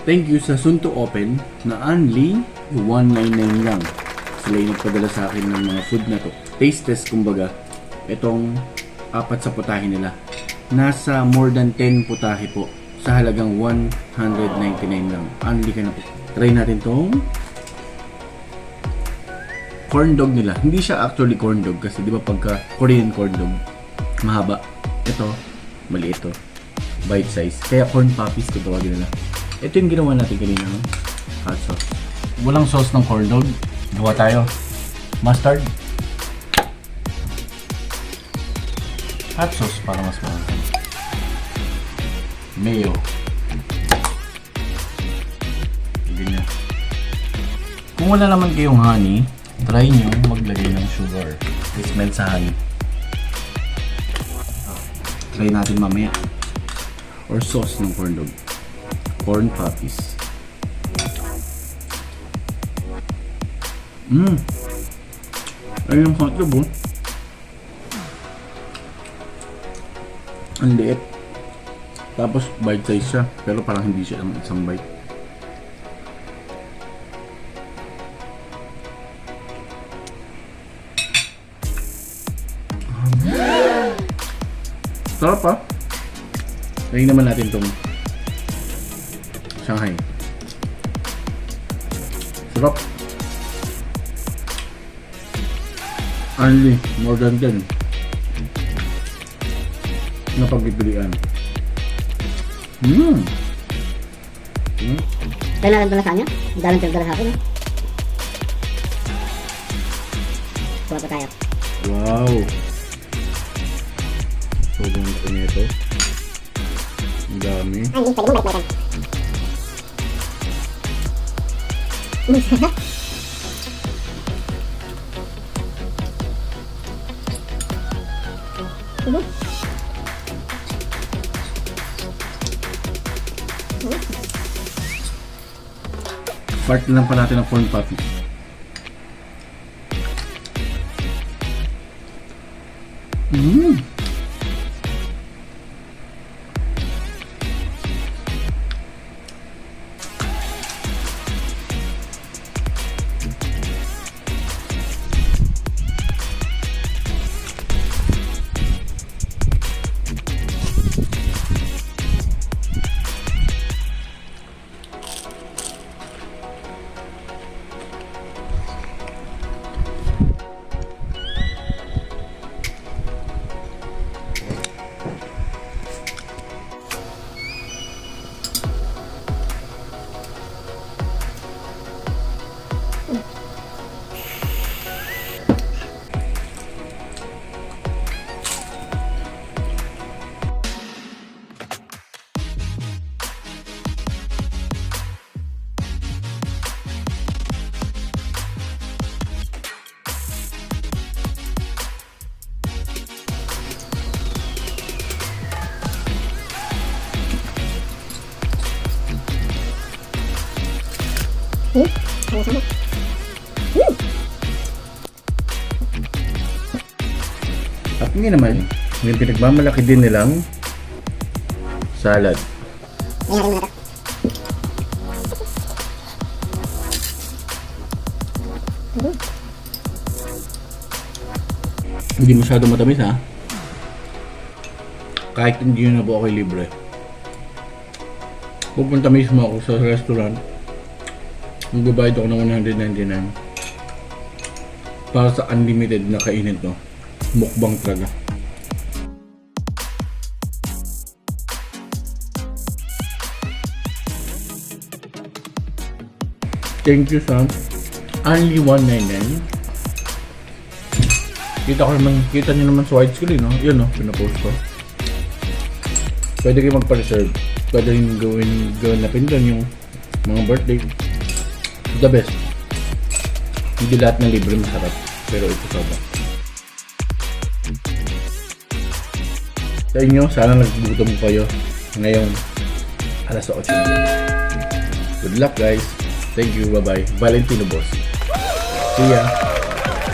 Thank you sa soon to open na only 199 lang. Sila yung nagpadala sa akin ng mga food na to. Taste test kumbaga. Itong 4 sa putahe nila. Nasa more than 10 putahe po. Sa halagang 199 lang. Only ka na po. Try natin tong corn dog nila. Hindi siya actually corn dog kasi di ba pagka Korean corn dog mahaba. Ito, maliit to. Bite size. Kaya corn puppies kung tawagin nila. Ito yung ginawa natin kanina, no? Hot sauce. Walang sauce ng corn dog. Gawa tayo. Mustard. Hot sauce para mas marami. Mayo. Ganyan. Kung wala naman kayong honey, try nyo maglagay ng sugar. It smells sa honey. Try natin mamaya. Or sauce ng corn dog. Corn puppies. Ayun yung hotdog, oh. Ang liit. Tapos bite size siya. Pero parang hindi siya ang isang bite. Sarap, ah. Lagyan naman natin itong Shanghai. Sarap. Only more than 10 na pagpipilian. Tayo na lang ito na sa kanya. Ang daming pinagdala sa akin. Kuha pa tayo. Wow. Sobrang laki nito. Ang dami. Ay, hindi. Pwede mo balik-balikan. Part na lang pa natin ng corn puffy. Sama-sama. At ngayon naman, may pinagmamalaki din nilang salad. Ayan natin muna ito. Hindi masyado matamis, ha? Kahit hindi nyo na po ako libre. Pupunta mismo ako sa restaurant. Magbabayad ako ng 199 para sa unlimited na kainin to. Mukbang talaga. Thank you, son. Only 199. Kita nyo naman sa widescreen, no? Yun, no? Pinapost ko. Pwede kayo magpa-reserve. Pwede rin gawin na pindan yung mga birthday. The best. Hindi lahat ng libre masarap. Pero ito sobrang. Sa inyo, sana nagbutom kayo ngayon alas 8. Good luck, guys. Thank you. Bye-bye. Valentino Boss. See ya.